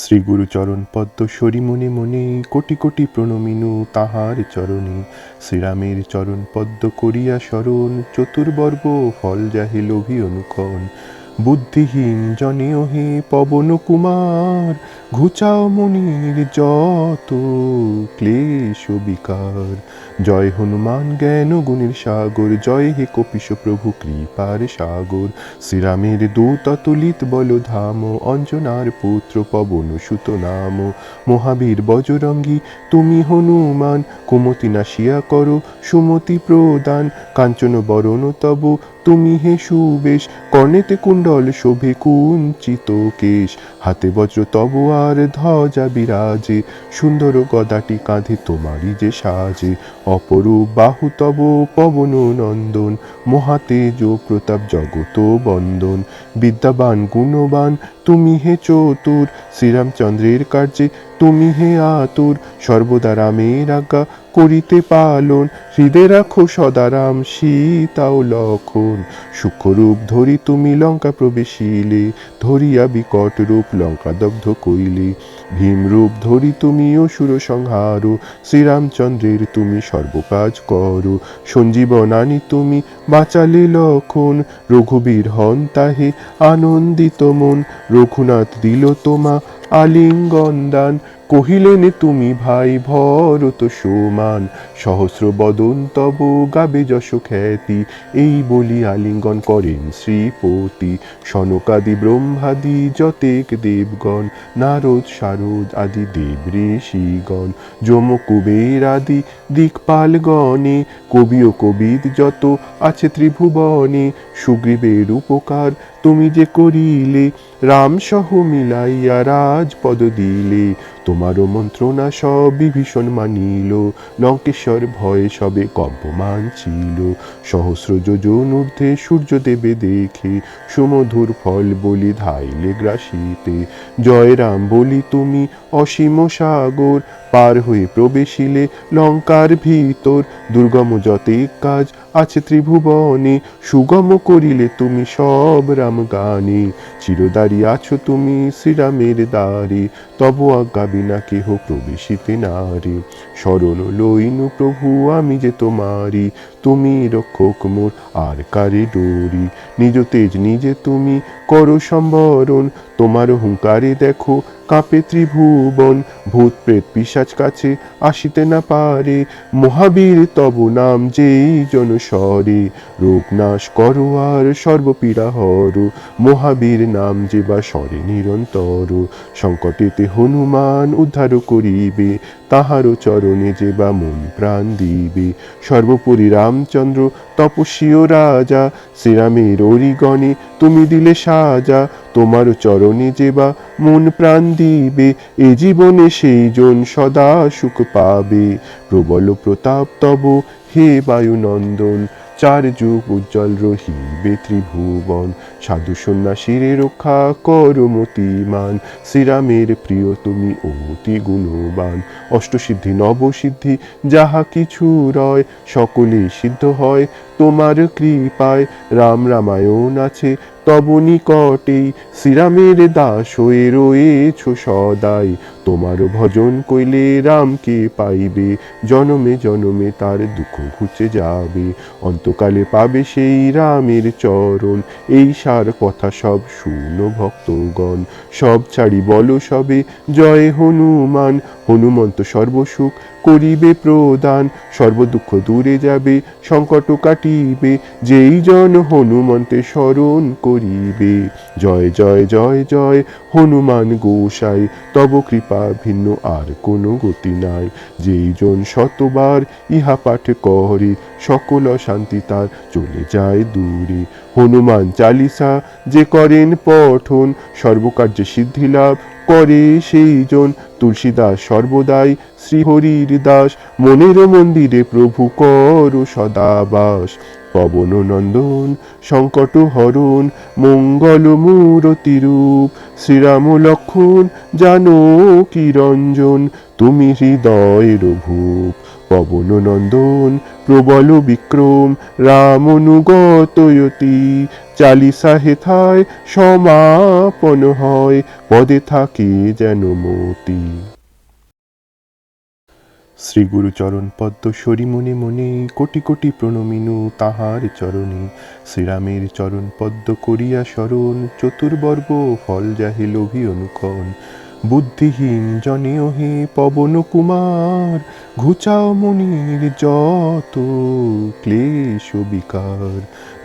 শ্রীগুরু চরণ পদ্ম সরি মনে মনে কোটি কোটি প্রণমিনু তাহার চরণে। শ্রীরামের চরণ পদ্ম করিয়া স্মরণ, চতুর্বর্গ ফল যাহে লোভী অনুক্ষণ। বুদ্ধিহীন জনে ওহে পবন কুমার, ঘুচাও মনির যত ক্লেশ বিকার। জয় হনুমান জ্ঞান গুণের সাগর, জয় হে কপিশ প্রভু কৃপার সাগর। শ্রীরামের দূত অতুলিত বল ধাম, অঞ্জনার পুত্র পবন সুত নাম। মহাবীর বজরঙ্গী তুমি হনুমান, কুমতি নাশিয়া করো সুমতি প্রদান। কাঞ্চন বরণ তব তুমি হে সুবেশ, কর্ণেতে কুণ্ডল শোভে কুঞ্চিত কেশ। হাতে বজ্র তব আর ধ্বজা বিরাজে, সুন্দর গদাটি কাঁধে তোমারই যে সাজে। অপরূপ বাহু তব পবন নন্দন, মহাতেজ প্রতাপ জগত বন্দন। বিদ্যাবান গুণবান তুমি হে চতুর, শ্রীরামচন্দ্রের কার্যে তুমি হে আতুর। সর্বদা রামের আজ্ঞা করিতে পালন, হৃদে রাখো সদা রাম সীতা ও লক্ষণ। সূক্ষ্মরূপ ধরি তুমি লঙ্কা প্রবেশিলে, ধরিয়া বিকট রূপ লঙ্কা দগ্ধ কইলে। ভীমরূপ ধরি তুমি অসুর সংহার, শ্রীরামচন্দ্রের তুমি সর্বকাজ করো। সঞ্জীবন আনি তুমি বাঁচালে লক্ষণ, রঘুবীর হন তাহে আনন্দিত মন। রঘুনাথ দিল তোমা আলিঙ্গন দান, কহিলেন তুমি ভাই ভরত সমান। সহস্র বদন তব গাবে যশ খ্যাতি, এই বলি আলিঙ্গন করেন শ্রীপতি। সনকাদি ব্রহ্মাদি যতেক দেবগণ, নারদ শারদ আদি দেব ঋষিগণ। যম কুবের আদি দিকপালগণে, কবি ও কবিদ যত আছে ত্রিভুবনে। সুগ্রীবের উপকার তুমি যে করিলে, রাম সহ মিলাইয়া রাজপদ দিলে। তোমারও মন্ত্রণা সব বিভীষণ মানিল, লঙ্কেশ্বর ভয়ে সবে কম্পমান ছিল। সহস্র যোজন ঊর্ধ্বে সূর্য দেবে দেখে, সুমধুর ফল বলি ধাইলে গ্রাসিতে। জয় রাম বলি তুমি অসীম সাগর, পার হয়ে প্রবেশিলে লঙ্কার ভিতর। দুর্গম যতেক কাজ আছে ত্রিভুবনে, সুগম করিলে তুমি সব রাম গানে। চিরদারি আছো তুমি শ্রীরামের দ্বারে, তব আজ্ঞা বিনা কেহ প্রবেশিতে নারে। শরণ লইনু প্রভু আমি যে তোমারি, তুমি রক্ষক মোর আর কারে ডোরি। নিজ তেজ নিজে তুমি করো সম্বরণ, তোমার হুঙ্কারে দেখো কাঁপে ত্রিভুবন। ভূত প্রেত পিশাচ কাছে আসিতে না পারে, মহাবীর তব নাম যেই জন স্বরে। রোগ নাশ করো আর সর্বপীড়া হর, মহাবীর নাম যে বা স্বরে নিরন্তর। সংকটেতে হনুমান উদ্ধার করিবে, তাহারও চরণে যে বা মন প্রাণ দিবে। সর্বোপরি রামচন্দ্র তপস্বী ও রাজা, শ্রীরামের অরিগণে তুমি দিলে সাজা। তোমার চরণে যে বা মন প্রাণ দিবে, এ জীবনে সেই জন সদা সুখ পাবে। প্রবল প্রতাপ তব হে বায়ুনন্দন, চার যুগ উজ্জ্বল রহিবে ত্রিভুবন। সাধু সন্ন্যাসীর রক্ষা করো মতিমান, শ্রীরামের প্রিয় তুমি অতি গুণবান। অষ্টসিদ্ধি নবসিদ্ধি যাহা কিছু রয়, সকলে সিদ্ধ হয় তোমার কৃপায়। রাম রামায়ণ আছে তব নিকটেই, শ্রীরামের দাস হয়ে রয়েছ সদাই। তোমার ভজন কইলে রামকে পাইবে, জনমে জনমে তার দুঃখ ঘুচে যাবে। অন্তকালে পাবে সেই রামের চরণ, এই সার কথা সব শুনো ভক্তগণ। সব ছাড়ি বলো সবে জয় হনুমান, হনুমন্ত সর্বসুখ করিবে প্রদান। সর্বদুঃখ দূরে যাবে সংকট কাটিবে, যেই জন হনুমন্তে স্মরণ করিবে। জয় জয় জয় জয় হনুমান গোসাই, তব কৃপা ভিন্ন আর কোনো গতি নাই। যেই জন শতবার ইহা পাঠ করে, সকল শান্তি তার চলে যায় দূরে। হনুমান চালিসা যে করেন পঠন, সর্বকার্যে সিদ্ধি লাভ করে সেই জন। তুলসীদাস সর্বদাই শ্রীহরির দাস, মনের মন্দিরে প্রভু কর সদাবাস। পবন নন্দন সংকট হরণ, মঙ্গল মূরতি রূপ, শ্রীরাম লক্ষণ জানকী রঞ্জন, তুমি হৃদয়ের ভূপ। পবন নন্দন প্রবল বিক্রম রাম অনুগতয়তি, চালিসা হেথায় সমাপন হয়, পদে থাকে যেন মতি। শ্রী গুরুচরণ পদ্ম সরি মনে মনে, কোটি কোটি প্রণমিনু তাহার চরণে। শ্রীরামের চরণ পদ্ম করিয়া স্মরণ, চতুর্বর্গ ফল যাহে লোভী অনুকরণ। বুদ্ধিহীন জনেও হে পবন কুমার, ঘুচাও মনির যত ক্লেশ বিকার।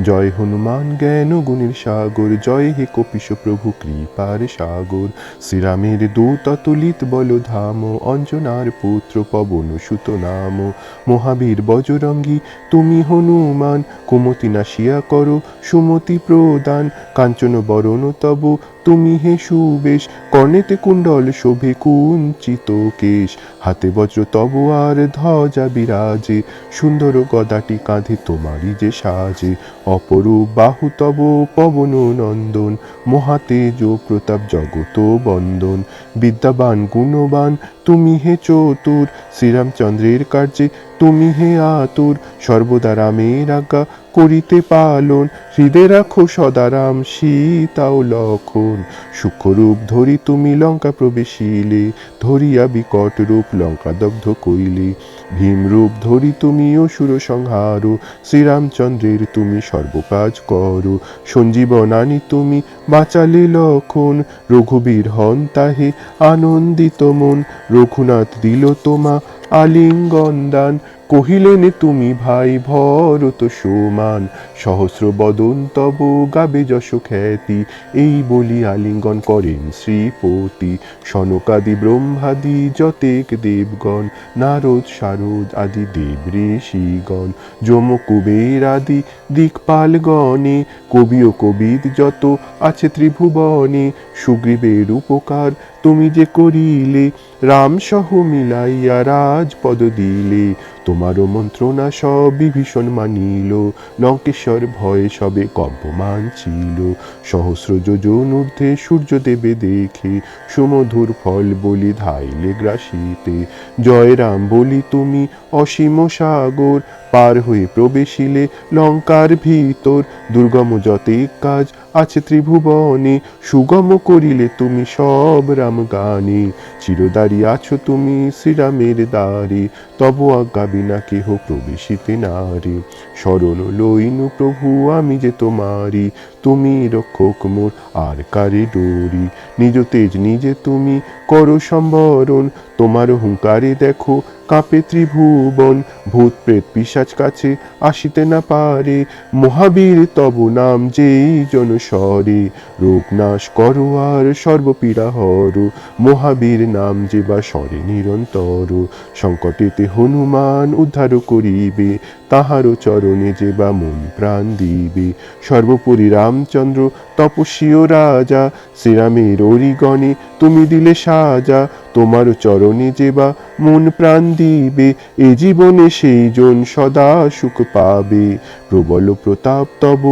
জয় হনুমান জ্ঞান গুণের সাগর, জয় হে কপিশ প্রভু কৃপার সাগর। শ্রীরামের দূত অতুলিত বল ধাম, অঞ্জনার পুত্র পবন সুত নাম। মহাবীর বজরঙ্গী তুমি হনুমান, কুমতি নাশিয়া করো সুমতি প্রদান। কাঞ্চন বরণ তব তুমি হে সুবেশ, কর্ণেতে কুণ্ডল শোভে কুঞ্চিত কেশ। হাতে বজ্র তব আর ধ্বজা বিরাজে, সুন্দর গদাটি কাঁধে তোমারই যে সাজে। অপরূপ বাহু তব পবন নন্দন, মহাতেজ প্রতাপ জগত বন্দন। বিদ্যাবান গুণবান তুমি হে চতুর, শ্রীরামচন্দ্রের কার্যে তুমি হে আতুর। সর্বদা রামের আজ্ঞা করিতে পালন, হৃদে রাখো সদারাম সীতা ও লক্ষণ। সূক্ষ্মরূপ ধরি তুমি লঙ্কা প্রবেশিলে, ধরিয়া বিকট রূপ লঙ্কা দগ্ধ কইলে। ভীমরূপ ধরি তুমি অসুর সংহার, শ্রীরামচন্দ্রের তুমি সর্বকাজ করো। সঞ্জীবন আনি তুমি বাঁচালে লক্ষণ, রঘুবীর হন তাহে আনন্দিত মন। রঘুনাথ দিল তোমা আলিঙ্গন দান, কহিলেন তুমি ভাই ভরত সমান। সহস্র বদন তব গাবে যশ খ্যাতি, এই বলি আলিঙ্গন করেন শ্রীপতি। সনকাদি ব্রহ্মাদি যতেক দেবগণ, নারদ শারদ আদি দেব ঋষিগণ। যম কুবের আদি দিকপালগণে, কবি ও কবিদ যত আছে ত্রিভুবনে। সুগ্রীবের উপকার তুমি যে করিলে, রাম সহ মিলাইয়া রাজপদ দিলে। তোমারও মন্ত্রণা সব বিভীষণ মানিল, লঙ্কেশ্বর ভয়ে সবে কম্পমান ছিল। সহস্র যোজন ঊর্ধ্বে সূর্য দেবে দেখে, সুমধুর ফল বলি ধাইলে গ্রাসিতে। জয় রাম বলি তুমি অসীম সাগর, পার হয়ে প্রবেশিলে লঙ্কার ভিতর। দুর্গম যতেক কাজ আছে ত্রিভুবনে, সুগম করিলে তুমি সব রাম গানে। চিরদারি আছো তুমি শ্রীরামের দ্বারে, তব আজ্ঞা বিনা কেহ প্রবেশিতে নারে। শরণ লইনু প্রভু আমি যে তোমারি, তুমি রক্ষক মোর আর কারে ডোরি। নিজ তেজ নিজে তুমি করো সম্বরণ, তোমার হুঙ্কারে দেখো কাঁপে ত্রিভুবন। ভূত প্রেত পিশাচ কাছে আসিতে না পারে, মহাবীর তব নাম যেই জন স্বরে। রোগ নাশ করো আর সর্বপীড়া হর, মহাবীর নাম যে বা স্বরে নিরন্তর। সংকটেতে হনুমান উদ্ধার করিবে, তাহারও চরণে যে বা মন প্রাণ দিবে। সর্বোপরি রামচন্দ্র তপস্বী ও রাজা, শ্রীরামের অরিগণে তুমি দিলে সাজা। তোমার চরণে যে বা মন প্রাণ দিবে, এ জীবনে সেই জন সদা সুখ পাবে। প্রবল প্রতাপ তব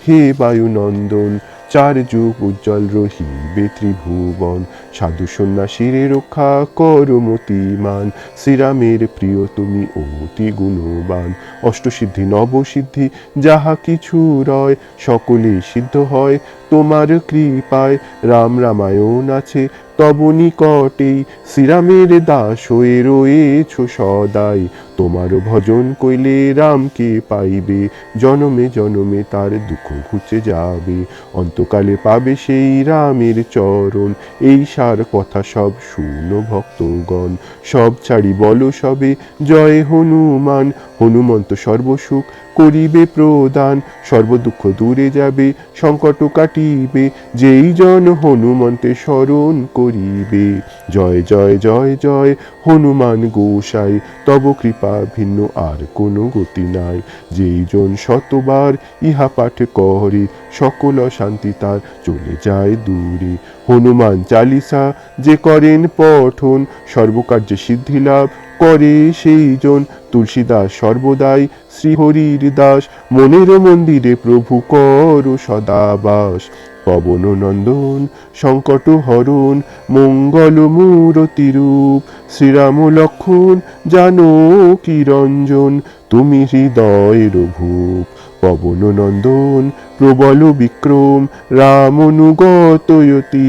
হে বায়ুনন্দন, চার যুগ উজ্জ্বল রহিবে ত্রিভুবন। সাধু সন্ন্যাসীরে রক্ষা করো মতিমান, শ্রীরামের প্রিয় তুমি অতি গুণবান। অষ্টসিদ্ধি নবসিদ্ধি যাহা কিছু রয়, সকলে সিদ্ধ হয় তোমার কৃপায়। রাম রামায়ণ আছে তব নিকটেই, শ্রীরামের দাস হয়ে রয়েছ সদাই। তোমার ভজন কইলে রামকে পাইবে, জনমে জনমে তার দুঃখ ঘুচে যাবে। অন্তকালে পাবে সেই রামের চরণ, এই সার কথা সব শুনো ভক্তগণ। সব ছাড়ি বলো সবে জয় হনুমান, হনুমন্ত সর্বসুখ করিবে প্রদান। সর্বদুঃখ দূরে যাবে সংকট কাটিবে, যেই জন হনুমন্তে স্মরণ করিবে। জয় জয় জয় জয় হনুমান গোসাই, তব কৃপা ভিন্ন আর কোনো গতি নাই। যেই জন শতবার ইহা পাঠ করে, সকল শান্তি তার চলে যায় দূরে। হনুমান চালিসা যে করেন পঠন, সর্বকার্যে সিদ্ধি লাভ করে সেই জন। তুলসীদাস সর্বদাই শ্রীহরির দাস, মনের মন্দিরে প্রভু কর সদাবাস। পবন নন্দন সংকট হরণ মঙ্গল মূরতি রূপ শ্রীরাম লক্ষণ জানকী রঞ্জন তুমি হৃদয়ের ভূপ পবন নন্দন প্রবল বিক্রম রাম অনুগতয়তি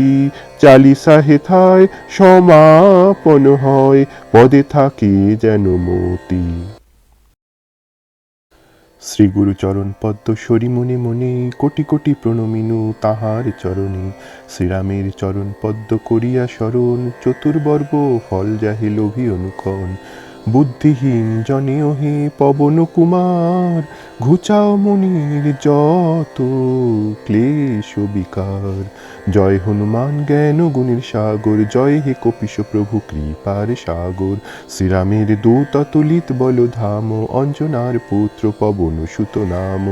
চালিসা হেথায় সমাপন হয় পদে থাকে যেন মতি। শ্রী গুরু চরণ পদ্ম সরি মনে মনে কোটি কোটি প্রণমিনু তাহার চরণে শ্রীরামের চরণ পদ্ম করিয়া স্মরণ চতুর্বর্গ ফল যাহে লোভী অনুক্ষণ বুদ্ধিহীন জনেও হে পবন কুমার ঘুচাও মনির যত ক্লেশ বিকার। জয় হনুমান জ্ঞান গুণের সাগর জয় হে কপিশ প্রভু কৃপার সাগর শ্রীরামের দূত অতুলিত বল ধাম অঞ্জনার পুত্র পবন সুত নাম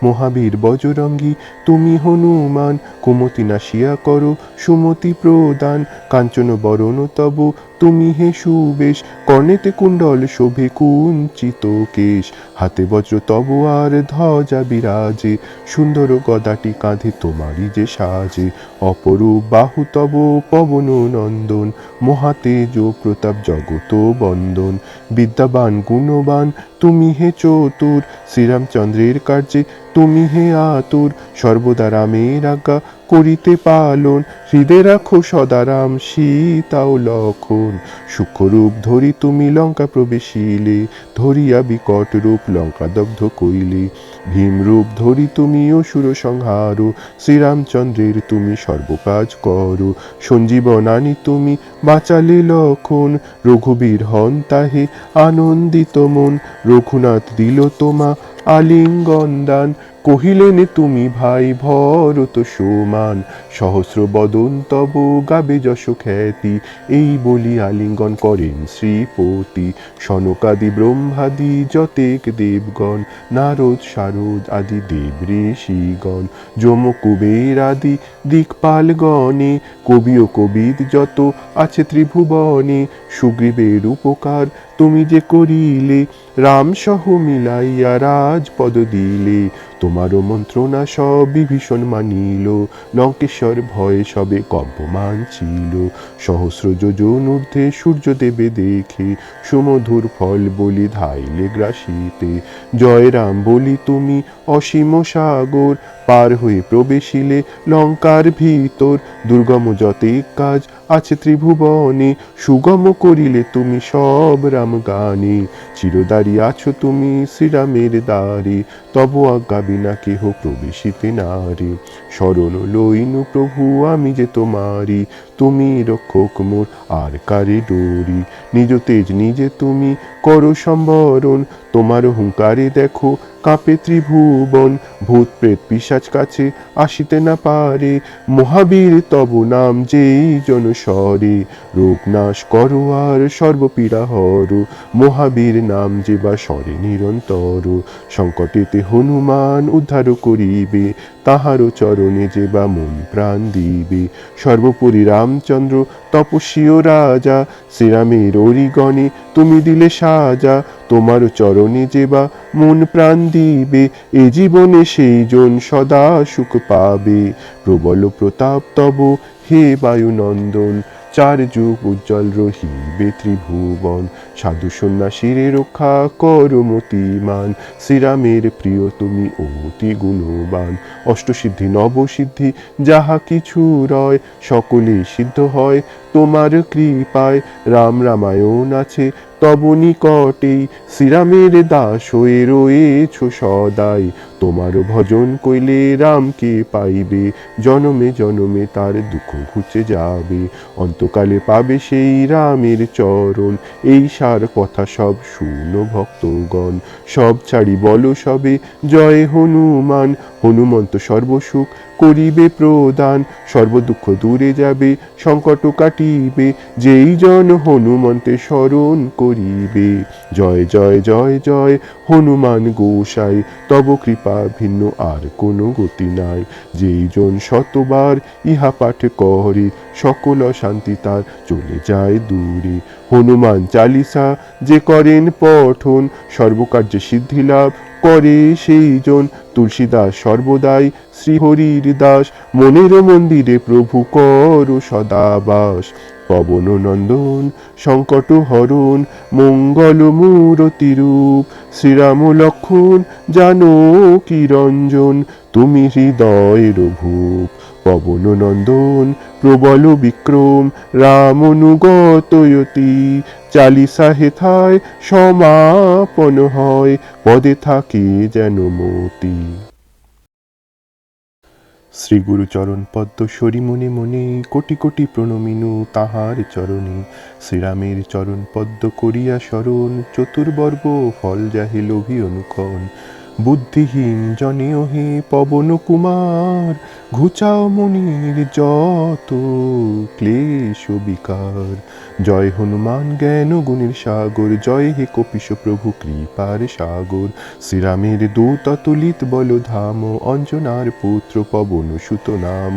মহাবীর বজরঙ্গী তুমি হনুমান কুমতি নাশিয়া করো সুমতি প্রদান কাঞ্চন বরণ তব তুমি হে সুবেশ কর্ণেতে কুণ্ডল শোভে কুঞ্চিত কেশ হাতে বজ্র তব আর ধ্বজা বিরাজে সুন্দর গদাটি কাঁধে তোমারই যে সাজে অপরূপ বাহু তব পবন নন্দন মহাতেজ প্রতাপ জগত বন্দন বিদ্যাবান গুণবান তুমি হে চতুর শ্রীরামচন্দ্রের কার্যে তুমি হে আতুর সর্বদা রামের আজ্ঞা করিতে পালন হৃদে রাখো সদারাম সীতা ও লক্ষণ সূক্ষ্মরূপ ধরি তুমি লঙ্কা প্রবেশিলে ধরিয়া বিকট রূপ লঙ্কা দগ্ধ কইলে ভীমরূপ ধরি তুমি অসুর সংহার শ্রীরামচন্দ্রের তুমি সর্বকাজ করো সঞ্জীবন আনি তুমি বাঁচালে লক্ষণ রঘুবীর হন তাহে আনন্দিত মন রঘুনাথ দিল তোমা আলিঙ্গন দান কহিলেন তুমি ভাই ভরত সমান সহস্র বদন তব গাবে যশ খ্যাতি এই বলি আলিঙ্গন করেন শ্রীপতি সনকাদি ব্রহ্মাদি যতেক দেবগণ নারদ শারদ আদি দেব ঋষিগণ যম কুবের আদি দিকপালগণে কবি ও কবিদ যত আছে ত্রিভুবনে সুগ্রীবের উপকার তুমি যে করিলে রাম সহ মিলাইয়া রাজপদ দিলে তোমারও মন্ত্রণা সব বিভীষণ মানিল লঙ্কেশ্বর ভয়ে সবে কম্পমান ছিল সহস্র যোজন ঊর্ধ্বে সূর্য দেবে দেখে সুমধুর ফল বলি ধাইলে গ্রাসিতে জয় রাম বলি তুমি অসীম সাগর পার হয়ে প্রবেশিলে লঙ্কার ভিতর দুর্গম যতেক কাজ আছে ত্রিভুবনে সুগম করিলে তুমি সব রাম গানে চিরদারি আছো তুমি শ্রীরামের দ্বারে তব আজ্ঞা বিনা কেহ প্রবেশিতে নারে শরণ লইনু প্রভু আমি যে তোমারি তুমি রক্ষক মোর আর কারে ডোরি নিজ তেজ নিজে তুমি করো সম্বরণ তোমার হুঙ্কারে দেখো কাঁপে ত্রিভুবন ভূত প্রেত পিশাচ কাছে আসিতে না পারে মহাবীর তব নাম যেই জনস্বরে রোগ নাশ করো আর সর্বপীড়া হর মহাবীর নাম যে বা স্বরে নিরন্তর সংকটেতে হনুমান উদ্ধার করিবে তাহারও চরণে যে বা মন প্রাণ দিবে সর্বোপরি রামচন্দ্র তপস্বী ও রাজা শ্রীরামের অরিগণে তুমি দিলে সাজা তোমার চরণে যে বা মন প্রাণ দিবে এ জীবনে সেই জন সদা সুখ পাবে প্রবল প্রতাপ তব হে বায়ুনন্দন চার যুগ উজ্জ্বল রহিবে ত্রিভুবন সাধু সন্ন্যাসীর রক্ষা করো মতিমান শ্রীরামের প্রিয় তুমি অতি গুণবান অষ্টসিদ্ধি নবসিদ্ধি যাহা কিছু রয় সকলে সিদ্ধ হয় তোমার কৃপায় রাম রামায়ণ আছে তব নিকটেই শ্রীরামের দাস হয়ে রয়েছ সদাই তোমার ভজন কইলে রামকে পাইবে জনমে জনমে তার দুঃখ ঘুচে যাবে অন্তকালে পাবে সেই রামের চরণ এই সার কথা সব শুনো ভক্তগণ সব ছাড়ি বলো সবে জয় হনুমান হনুমন্ত সর্বসুখ করিবে প্রদান সর্বদুঃখ দূরে যাবে সংকট কাটিবে যেই জন হনুমন্তে স্মরণ করিবে জয় জয় জয় জয় হনুমান গোসাই তব কৃপা ভিন্ন আর কোনো গতি নাই যেই জন শতবার ইহা পাঠ করে সকল শান্তি তার চলে যায় দূরে হনুমান চালিসা যে করেন পঠন সর্বকার্যে সিদ্ধি লাভ করে সেই জন। তুলসীদাস সর্বদাই শ্রীহরির দাস, মনের মন্দিরে প্রভু কর সদাবাস। পবন নন্দন সংকট হরণ মঙ্গল মূরতি রূপ, শ্রীরাম লক্ষণ জানকী রঞ্জন, তুমি হৃদয়ের ভূপ। পবন নন্দন প্রবল বিক্রম রাম অনুগতয়তি, চালিসা হেথায় সমাপন হয়, পদে থাকে যেন মতি। শ্রী গুরুচরণ পদ্ম সরি মনে মনে, কোটি কোটি প্রণমিনু তাহার চরণে। শ্রীরামের চরণ পদ্ম করিয়া স্মরণ, চতুর্বর্গ ফল যাহে লোভী অনুকরণ। বুদ্ধিহীন জনে ওহে পবন কুমার, ঘুচাও মনির যত ক্লেশ বিকার। জয় হনুমান জ্ঞান গুণের সাগর, জয় হে কপিশ প্রভু কৃপার সাগর। শ্রীরামের দূত অতুলিত বল ধাম, অঞ্জনার পুত্র পবন সুত নাম।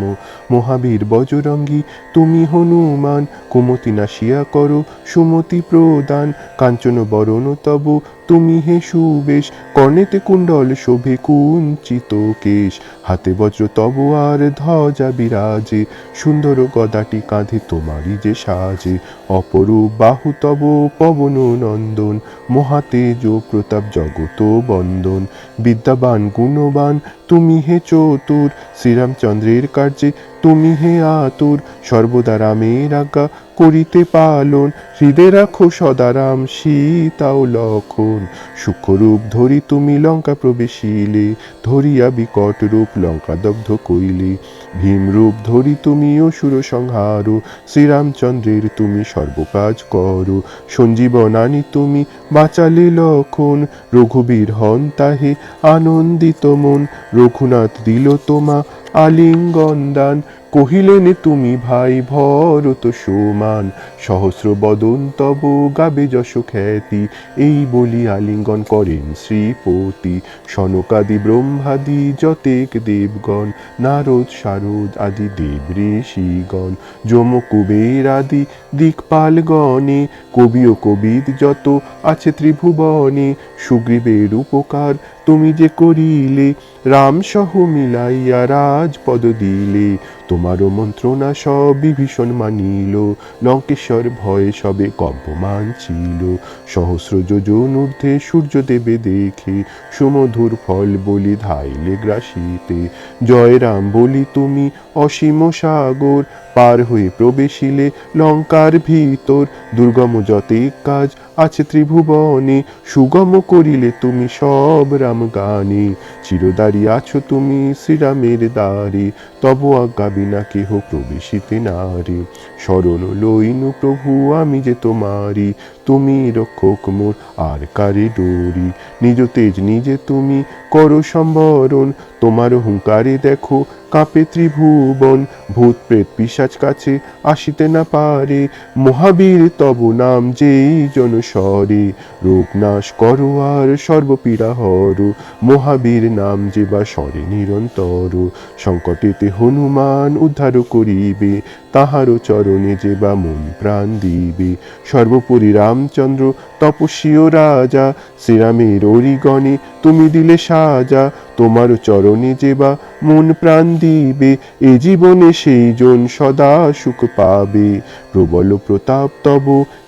মহাবীর বজরঙ্গী তুমি হনুমান, কুমতি নাশিয়া করো সুমতি প্রদান। কাঞ্চন বরণ তব তুমি হে সুবেশ, কর্ণেতে কুণ্ডল শোভে কুঞ্চিত কেশ। হাতে বজ্র তব আর ধ্বজা বিরাজে, সুন্দর গদাটি কাঁধে তোমারই যে সাজে। অপরূপ বাহু তব পবন নন্দন, মহাতেজ প্রতাপ জগত বন্দন। বিদ্যাবান গুণবান তুমি হে চতুর, শ্রীরামচন্দ্রের কার্যে তুমি হে আতুর। সর্বদা রামের আজ্ঞা করিতে পালন, হৃদে রাখো সদারাম সীতা ও লক্ষণ। সূক্ষ্মরূপ ধরি তুমি লঙ্কা প্রবেশিলে, ধরিয়া বিকট রূপ লঙ্কা দগ্ধ কইলে। ভীমরূপ ধরি তুমি অসুর সংহার, শ্রীরামচন্দ্রের তুমি সর্বকাজ করো। সঞ্জীবন আনি তুমি বাঁচালে লক্ষণ, রঘুবীর হন তাহে আনন্দিত মন। রঘুনাথ দিল তোমা আলিঙ্গন দান, কহিলেন তুমি ভাই ভরত সমান। সহস্র বদন তব গাবে যশ খ্যাতি, এই বলি আলিঙ্গন করেন শ্রীপতি। সনকাদি ব্রহ্মাদি যতেক দেবগণ, নারদ শারদ আদি দেব ঋষিগণ। যম কুবের আদি দিকপালগণে, কবি ও কবিদ যত আছে ত্রিভুবনে। সুগ্রীবের উপকার তুমি যে করিলে, রাম সহ মিলাইয়া রাজপদ দিলে। তোমারও মন্ত্রণা সব বিভীষণ মানিল, লঙ্কেশ্বর ভয়ে সবে কম্পমান ছিল। সহস্র যোজন ঊর্ধ্বে সূর্য দেবে দেখে, সুমধুর ফল বলি ধাইলে গ্রাসিতে। জয় রাম বলি তুমি অসীম সাগর, পার হয়ে প্রবেশিলে লঙ্কার ভিতর। দুর্গম যতেক কাজ আছে ত্রিভুবনে, সুগম করিলে তুমি সব রাম গানে। চিরদারি আছো তুমি শ্রীরামের দ্বারে, তব আজ্ঞা বিনা কেহ প্রবেশিতে নারে। শরণ লইনু প্রভু আমি যে তোমারি, তুমি রক্ষক মোর আর কারে ডোরি। নিজ তেজ নিজে তুমি করো সম্বরণ, তোমার হুঙ্কারে দেখো কাঁপে ত্রিভুবন। ভূত প্রেত পিশাচ কাছে আসিতে না পারে, মহাবীর তব নাম যেই জনস্বরে। রোগ নাশ করো আর সর্বপীড়া হর, মহাবীর নাম যে বা স্বরে নিরন্তর। সংকটেতে হনুমান উদ্ধার করিবে, তাহারও চরণে যে বা মন প্রাণ দিবে। সর্বোপরি রামচন্দ্র তপস্বী ও রাজা, শ্রীরামের অরিগণে তুমি দিলে সাজা। তোমার চরণে যে বা মন প্রাণ দিবে, এ জীবনে সেই জন সদা সুখ পাবে। প্রবল প্রতাপ তব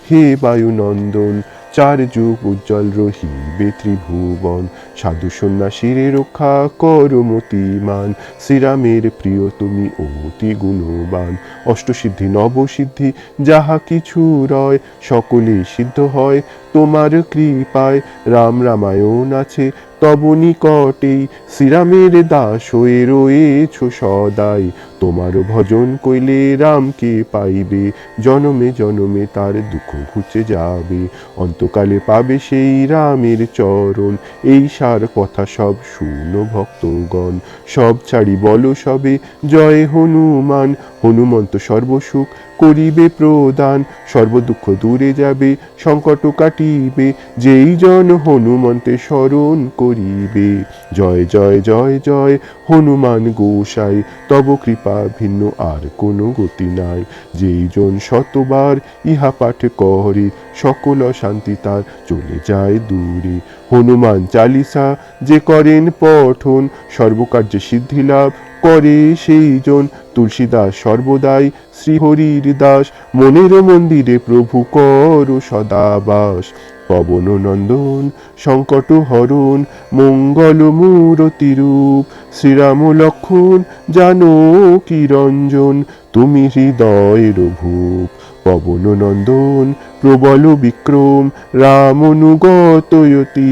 হে বায়ুনন্দন, চার যুগ উজ্জ্বল রহিবে ত্রিভুবন। সাধু সন্ন্যাসীরে রক্ষা কর মতিমান, শ্রীরামের প্রিয় তুমি অতি গুণবান। অষ্টসিদ্ধি নবসিদ্ধি যাহা কিছু রয়, সকলে সিদ্ধ হয় তোমার কৃপায়। রাম রামায়ণ আছে তব নিকটেই, শ্রীরামের দাস হয়ে রয়েছ সদাই। তোমার ভজন কইলে রামকে পাইবে, জনমে জনমে তার দুঃখ ঘুচে যাবে। অন্তকালে পাবে সেই রামের চরণ, এই সার কথা সব শুনো ভক্তগণ। সব ছাড়ি বলো সবে জয় হনুমান, হনুমন্ত সর্বসুখ করিবে প্রদান। সর্বদুঃখ দূরে যাবে সংকট কাটিবে, যেই জন হনুমন্তে স্মরণ করিবে। জয় জয় জয় জয় হনুমান গোসাই, তব কৃপা কৃপা ভিন্ন আর কোনো গতি নাই। যেই জন শতবার ইহা পাঠ করে সকল শান্তি তার চলে যায় দূরে। হনুমান চালিসা যে করেন পঠন সর্বকার্যে সিদ্ধি লাভ করে সেই জন। তুলসীদাস সর্বদাই শ্রীহরির দাস মনের মন্দিরে প্রভু কর সদাবাস। পবন নন্দন সংকট হরণ মঙ্গল মূরতি রূপ শ্রীরাম লক্ষণ জানকী রঞ্জন তুমি হৃদয়ের ভূপ। পবন নন্দন প্রবল বিক্রম রাম অনুগতয়তি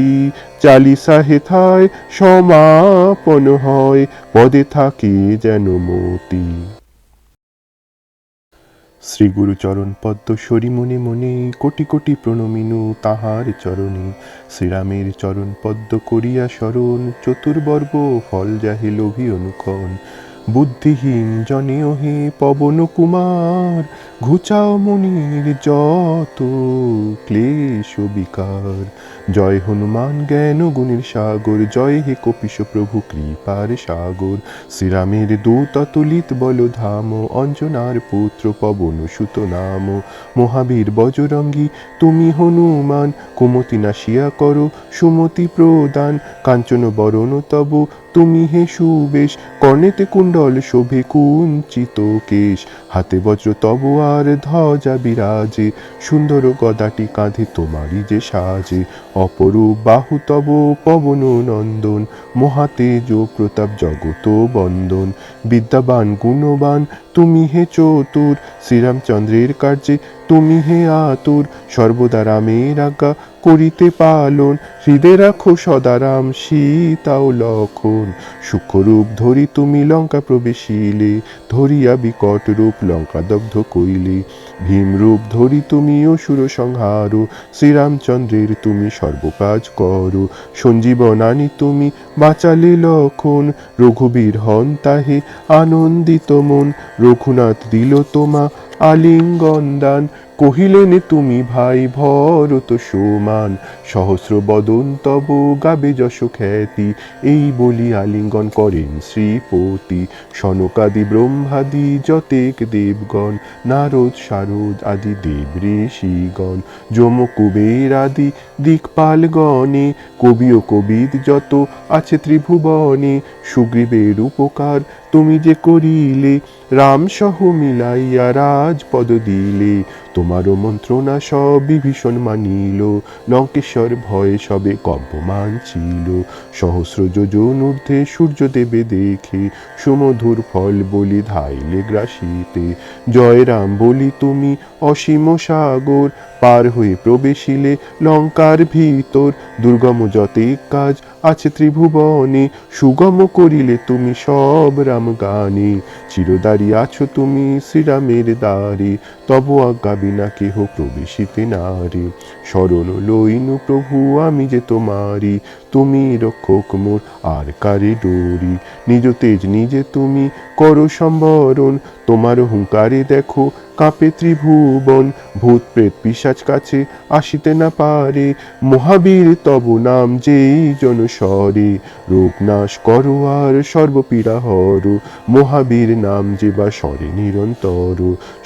চালিসা হেথায় সমাপন হয় পদে থাকে যেন মতি। শ্রীগুরু চরণ পদ্ম সরি মনে মনে কোটি কোটি প্রণমিনু তাহার চরণে। শ্রীরামের চরণ পদ্ম করিয়া স্মরণ চতুর্বর্গ ফল যাহে লোভী অনুক্ষণ। বুদ্ধিহীন জনেও হে পবন কুমার ঘুচাও মনির যত ক্লেশ বিকার। জয় হনুমান জ্ঞান গুণের সাগর জয় হে কপিশ প্রভু কৃপার সাগর। শ্রীরামের দূত অতুলিত বল ধাম অঞ্জনার পুত্র পবন সুত নাম। মহাবীর বজরঙ্গী তুমি হনুমান কুমতি নাশিয়া করো সুমতি প্রদান। কাঞ্চন বরণ তব তুমি হে সুবেশ কর্ণেতে কুণ্ডল শোভে কুঞ্চিত কেশ। হাতে বজ্র তব আর ধ্বজা বিরাজে সুন্দর গদাটি কাঁধে তোমারই যে সাজে। অপরূপ বাহু তব পবন নন্দন মহাতেজ প্রতাপ জগত বন্দন। বিদ্যাবান গুণবান তুমি হে চতুর শ্রীরামচন্দ্রের কার্যে তুমি হে আতুর। সর্বদা রামের আজ্ঞা করিতে পালন হৃদে রাখো সদারাম সীতা ও লক্ষণ। সূক্ষ্মরূপ ধরি তুমি লঙ্কা প্রবেশিলে ধরিয়া বিকট রূপ লঙ্কা দগ্ধ কইলে। ভীমরূপ ধরি তুমি অসুর সংহার শ্রীরামচন্দ্রের তুমি সর্বকাজ করো। সঞ্জীবন আনি তুমি বাঁচালে লক্ষণ রঘুবীর হন তাহে আনন্দিত মন। রঘুনাথ দিল তোমা আলিঙ্গন দান কহিলেন তুমি ভাই ভরত সমান। সহস্র বদন তব গাবে যশ খ্যাতি এই বলি আলিঙ্গন করেন শ্রীপতি। সনকাদি ব্রহ্মাদি যতেক দেবগণ নারদ শারদ আদি দেব ঋষিগণ যম কুবের আদি দিকপালগণে কবি ও কবিদ যত আছে ত্রিভুবনে। সুগ্রীবের উপকার তুমি যে করিলে রাম সহ মিলাইয়া রাজপদ দিলে। তোমারও মন্ত্রণা সব বিভীষণ মানিল লঙ্কেশ্বর ভয়ে সবে কম্পমান ছিল। সহস্র যোজন ঊর্ধ্বে সূর্য দেবে দেখে সুমধুর ফল বলি ধাইলে গ্রাসিতে। জয় রাম বলি তুমি অসীম সাগর পার হয়ে প্রবেশিলে লঙ্কার ভিতর। দুর্গম যতেক কাজ আছে ত্রিভুবনে সুগম করিলে তুমি সব রাম গানে। চিরদারি আছো তুমি শ্রীরামের দ্বারে তব আজ্ঞা বিনা কেহ প্রবেশিতে নারে। শরণ লইনু প্রভু আমি যে তোমারি তুমি রক্ষক মোর আর কারে ডোরি। নিজ তেজ নিজে তুমি করো সম্বরণ তোমার হুঙ্কারে দেখো কাঁপে ত্রিভুবন। ভূত প্রেত পিশাচ কাছে আসিতে না পারে মহাবীর তব নাম যেই জনস্বরে। রোগ নাশ করো আর সর্বপীড়া হর মহাবীর নাম যে বা স্বরে নিরন্তর।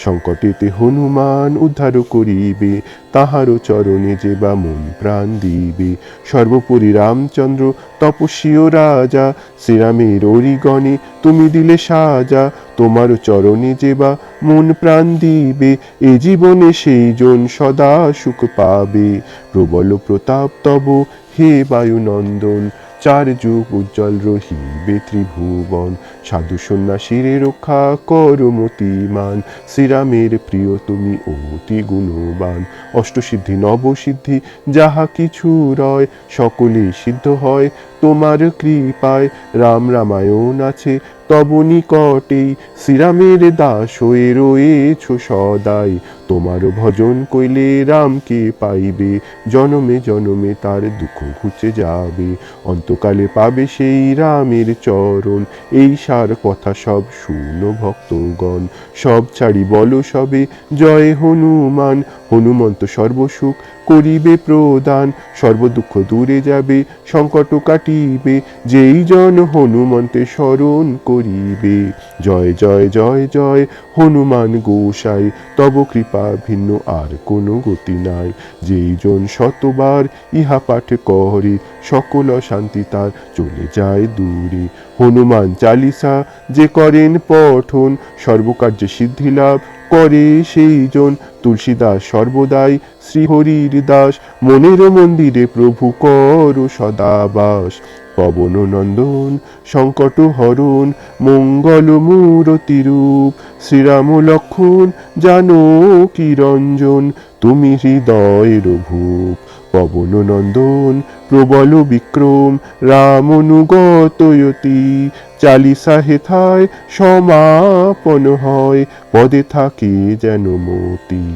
সংকটেতে হনুমান উদ্ধার করিবে তাহারও চরণে যে বা মন প্রাণ দিবে। সর্বোপরি রামচন্দ্র তপস্বী ও রাজা শ্রীরামের অরিগণে তুমি দিলে সাজা। তোমার চরণে যে বা মন প্রাণ দিবে এ জীবনে সেই জন সদা সুখ পাবে। প্রবল প্রতাপ তব হে বায়ুনন্দন চার যুগ উজ্জ্বল রহিবে ত্রিভুবন। সাধু সন্ন্যাসীর রক্ষা করো মতিমান শ্রীরামের প্রিয় তুমি অতি গুণবান। অষ্টসিদ্ধি নবসিদ্ধি যাহা কিছু রয় সকলে সিদ্ধ হয় তোমার কৃপায়। রাম রামায়ণ আছে তব নিকটেই শ্রীরামের দাস হয়ে রয়েছ সদাই। তোমার ভজন কইলে রামকে পাইবে জনমে জনমে তার দুঃখ ঘুচে যাবে। অন্তকালে পাবে সেই রামের চরণ এই সার কথা সব শুনো ভক্তগণ। সব ছাড়ি বলো সবে জয় হনুমান হনুমন্ত সর্বসুখ করিবে প্রদান, সর্বদুঃখ দূরে যাবে, সংকট কাটিবে, যেই জন হনুমন্তে স্মরণ করিবে। জয় জয় জয় জয় হনুমান গোসাই, তব কৃপা ভিন্ন আর কোনো গতি নাই। যেই জন শতবার ইহা পাঠ করে, সকল শান্তি তার চলে যায় দূরে। হনুমান চালিসা যে করেন পঠন, সর্বকার্যে সিদ্ধি লাভ করে সেই জন। তুলসীদাস সর্বদাই শ্রীহরির দাস, মনের মন্দিরে প্রভু কর সদাবাস। পবন নন্দন সংকট হরণ, মঙ্গল মূরতি রূপ, শ্রীরাম লক্ষণ জানকী রঞ্জন, তুমি হৃদয়ের ভূপ। পবন নন্দন প্রবল বিক্রম, রাম অনুগতয়তি, চালিসা হেথায় সমাপন হয়, পদে থাকে যেন মতি।